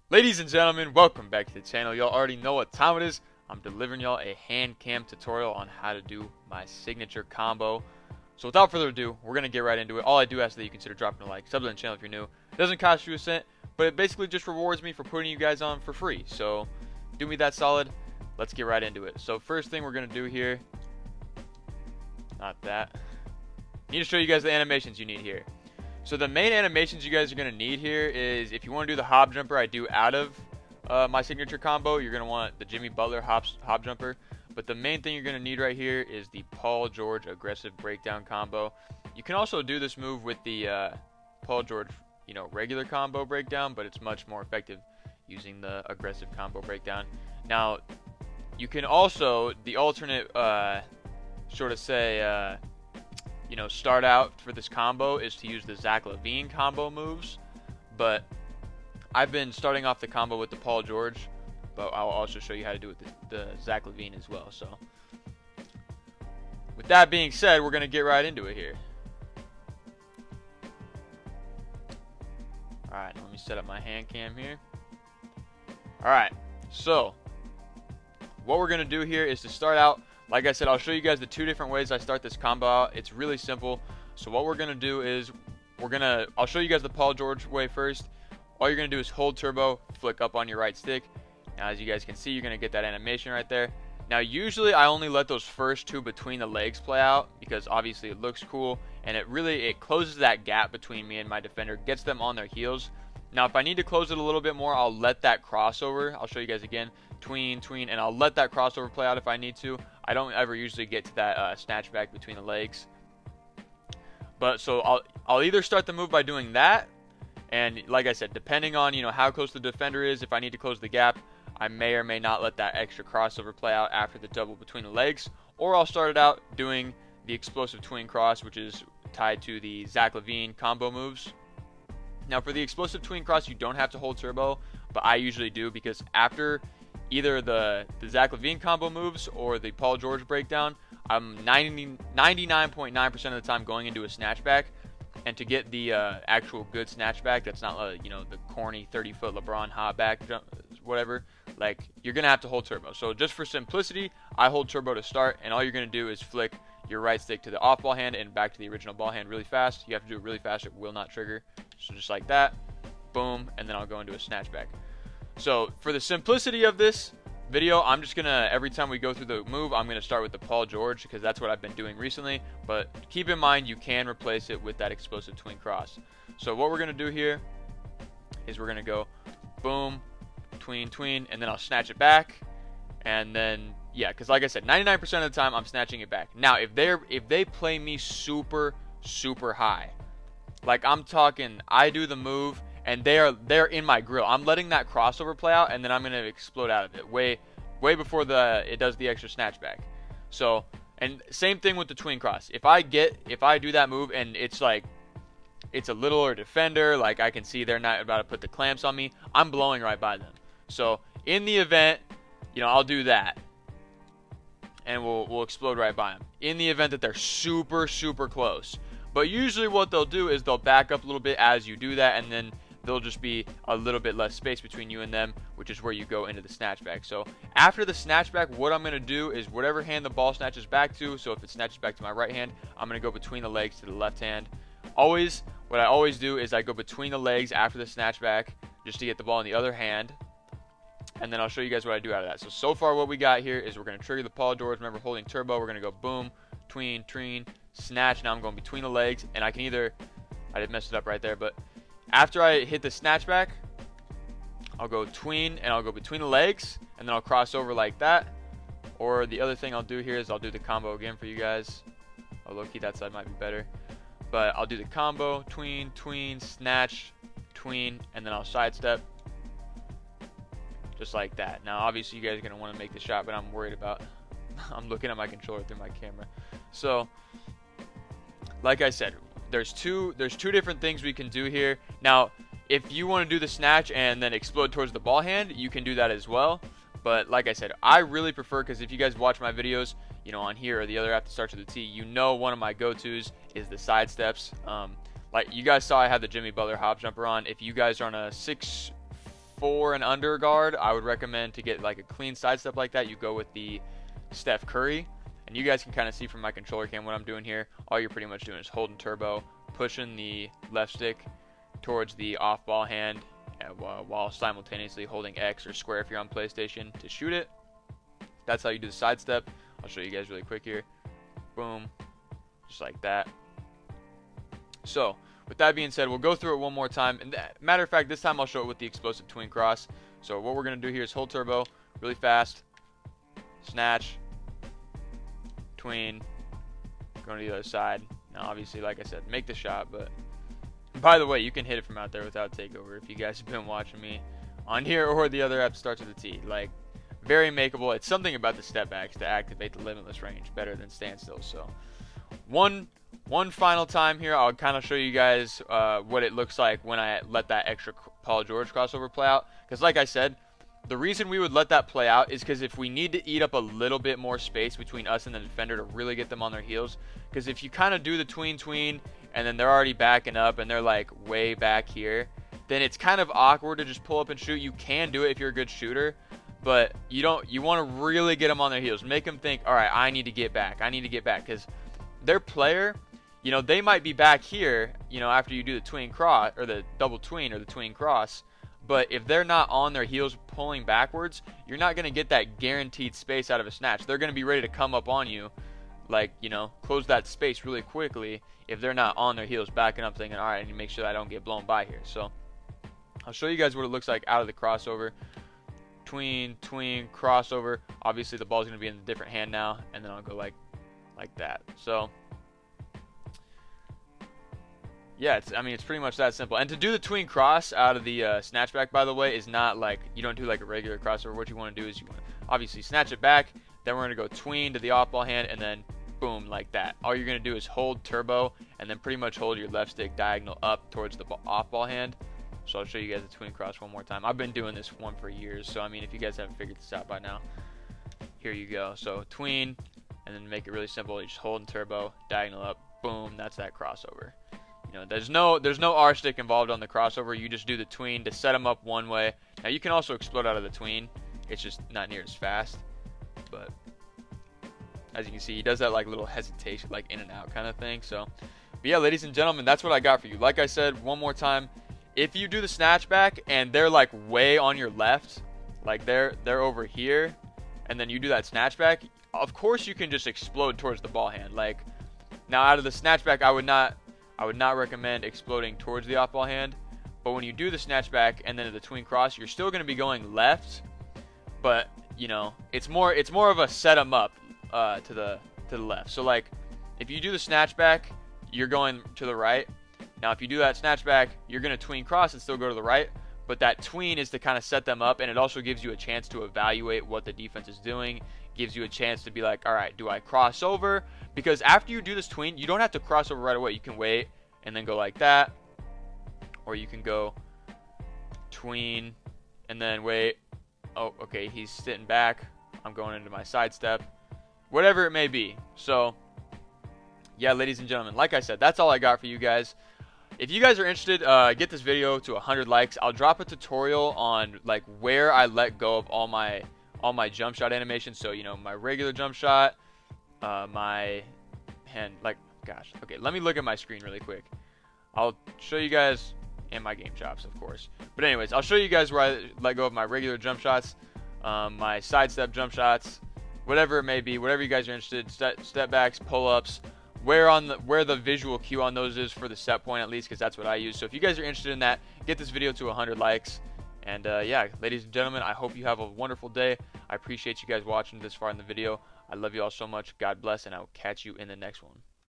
Ladies and gentlemen, welcome back to the channel. Y'all already know what time it is. I'm delivering y'all a hand cam tutorial on how to do my signature combo. So without further ado, we're going to get right into it. All I do ask that you consider dropping a like, sub to the channel if you're new. It doesn't cost you a cent, but it basically just rewards me for putting you guys on for free. So do me that solid. Let's get right into it. So first thing we're going to do here, not that. I need to show you guys the animations you need here. So the main animations you guys are going to need here is, if you want to do the hop jumper I do out of my signature combo, you're going to want the Jimmy Butler hop jumper. But the main thing you're going to need right here is the Paul George aggressive breakdown combo. You can also do this move with the Paul George, regular combo breakdown, but it's much more effective using the aggressive combo breakdown. Now, you can also, the alternate start out for this combo is to use the Zach LaVine combo moves, but I've been starting off the combo with the Paul George, but I'll also show you how to do it with the Zach LaVine as well. So with that being said, we're going to get right into it here. Alright, let me set up my hand cam here. Alright, so what we're going to do here is to start out, like I said, I'll show you guys the two different ways I start this combo out. It's really simple. So what we're going to do is I'll show you guys the Paul George way first. All you're going to do is hold turbo, flick up on your right stick. Now as you guys can see, you're going to get that animation right there. Now usually I only let those first two between the legs play out because obviously it looks cool and it closes that gap between me and my defender, gets them on their heels. Now if I need to close it a little bit more, I'll let that crossover, I'll show you guys again, tween, and I'll let that crossover play out if I need to. I don't ever usually get to that snatch back between the legs. But so I'll either start the move by doing that, and like I said, depending on how close the defender is, if I need to close the gap, I may or may not let that extra crossover play out after the double between the legs, or I'll start it out doing the explosive tween cross, which is tied to the Zach LaVine combo moves. Now for the explosive tween cross, you don't have to hold turbo, but I usually do because after either the Zach LaVine combo moves or the Paul George breakdown, I'm 99.9% of the time going into a snatchback. And to get the actual good snatchback, that's not the corny 30-foot LeBron hop back, whatever, like you're going to have to hold turbo. So just for simplicity, I hold turbo to start, and all you're going to do is flick your right stick to the off ball hand and back to the original ball hand really fast. You have to do it really fast, it will not trigger. So just like that, boom, and then I'll go into a snatchback. So for the simplicity of this video, I'm just gonna, every time we go through the move, I'm gonna start with the Paul George because that's what I've been doing recently, but keep in mind you can replace it with that explosive tween cross. So what we're gonna do here is we're gonna go boom, tween, and then I'll snatch it back, and then yeah, because like I said, 99% of the time I'm snatching it back. Now if they play me super high, like I'm talking, I do the move and they're in my grill, I'm letting that crossover play out, and then I'm gonna explode out of it way before it does the extra snatchback. So, and same thing with the tween cross. If I do that move and it's like it's a littler defender, like I can see they're not about to put the clamps on me, I'm blowing right by them. So in the event, I'll do that, and we'll explode right by them. In the event that they're super close, but usually what they'll do is they'll back up a little bit as you do that, and then there'll just be a little bit less space between you and them, which is where you go into the snatchback. So after the snatchback, what I'm going to do is whatever hand the ball snatches back to, so if it snatches back to my right hand, I'm going to go between the legs to the left hand. What I always do is I go between the legs after the snatchback just to get the ball in the other hand, and then I'll show you guys what I do out of that. So far what we got here is we're going to trigger the Paul George. Remember, holding turbo, we're going to go boom, tween, snatch. Now I'm going between the legs, and I can either, I didn't mess it up right there, but after I hit the snatchback, I'll go tween and I'll go between the legs, and then I'll cross over like that. Or the other thing I'll do here is I'll do the combo again for you guys. Oh, low-key, that side might be better. But I'll do the combo, tween, snatch, tween, and then I'll sidestep. Just like that. Now, obviously, you guys are going to want to make the shot, but I'm worried about, I'm looking at my controller through my camera. So, like I said, there's two different things we can do here. Now, if you want to do the snatch and then explode towards the ball hand, you can do that as well. But like I said, I really prefer, because if you guys watch my videos, on here or the other app that starts with a T, one of my go-tos is the side steps. Like you guys saw, I had the Jimmy Butler hop jumper on. If you guys are on a 6'4", for an under guard, I would recommend to get like a clean sidestep like that, you go with the Steph Curry. And you guys can kind of see from my controller cam what I'm doing here. All you're pretty much doing is holding turbo, pushing the left stick towards the off ball hand while simultaneously holding X or square if you're on PlayStation to shoot it. That's how you do the sidestep. I'll show you guys really quick here. Boom. Just like that. So, with that being said, we'll go through it one more time. And matter of fact, this time I'll show it with the explosive tween cross. So what we're going to do here is hold turbo really fast. Snatch. Tween. Going to the other side. Now, obviously, like I said, make the shot. But by the way, you can hit it from out there without takeover if you guys have been watching me on here or the other app starts with a T. Like, very makeable. It's something about the step backs to activate the limitless range better than standstill. So, one final time here, I'll kind of show you guys what it looks like when I let that extra Paul George crossover play out. Because like I said, the reason we would let that play out is because if we need to eat up a little bit more space between us and the defender to really get them on their heels. Because if you kind of do the tween and then they're already backing up and they're like way back here, then it's kind of awkward to just pull up and shoot. You can do it if you're a good shooter, but you want to really get them on their heels. Make them think, all right, I need to get back. I need to get back, because their player, you know, they might be back here, you know, after you do the tween cross or the double tween or the tween cross. But if they're not on their heels pulling backwards, you're not going to get that guaranteed space out of a snatch. They're going to be ready to come up on you, like, you know, close that space really quickly if they're not on their heels backing up thinking, all right, I need to make sure that I don't get blown by here. So I'll show you guys what it looks like out of the crossover. Tween, crossover. Obviously, the ball's going to be in a different hand now, and then I'll go like that. So yeah, it's pretty much that simple. And to do the tween cross out of the snatchback, by the way, is not like, you don't do like a regular crossover. What you want to do is you want to obviously snatch it back, then we're going to go tween to the off ball hand, and then boom, like that. All you're going to do is hold turbo, and then pretty much hold your left stick diagonal up towards the off ball hand. So I'll show you guys the tween cross one more time. I've been doing this one for years, so I mean, if you guys haven't figured this out by now, here you go. So tween, and then make it really simple. You just hold and turbo, diagonal up, boom, that's that crossover. You know, there's no R stick involved on the crossover. You just do the tween to set them up one way. Now you can also explode out of the tween. It's just not near as fast. But as you can see, he does that like little hesitation, like in and out kind of thing. So, but yeah, ladies and gentlemen, that's what I got for you. Like I said, one more time, if you do the snatchback and they're like way on your left, like they're over here, and then you do that snatchback, of course you can just explode towards the ball hand. Like, now out of the snatchback, I would not recommend exploding towards the off ball hand. But when you do the snatchback and then the tween cross, you're still going to be going left, but you know, it's more of a set 'em up to the left. So like, if you do the snatchback, you're going to the right. Now if you do that snatchback, you're going to tween cross and still go to the right. But that tween is to kind of set them up, and it also gives you a chance to evaluate what the defense is doing. Gives you a chance to be like, all right, do I cross over? Because after you do this tween, you don't have to cross over right away. You can wait and then go like that, or you can go tween and then wait. Oh, okay, he's sitting back. I'm going into my sidestep. Whatever it may be. So, yeah, ladies and gentlemen, like I said, that's all I got for you guys. If you guys are interested, get this video to 100 likes. I'll drop a tutorial on like where I let go of all my jump shot animations. So, you know, my regular jump shot, my hand, like, gosh, okay, let me look at my screen really quick. I'll show you guys, and my game chops, of course. But anyways, I'll show you guys where I let go of my regular jump shots, my sidestep jump shots, whatever it may be, whatever you guys are interested, step backs, pull-ups, where the visual cue on those is for the set point, at least, because that's what I use. So if you guys are interested in that, get this video to 100 likes. And yeah, ladies and gentlemen, I hope you have a wonderful day. I appreciate you guys watching this far in the video. I love you all so much. God bless, and I will catch you in the next one.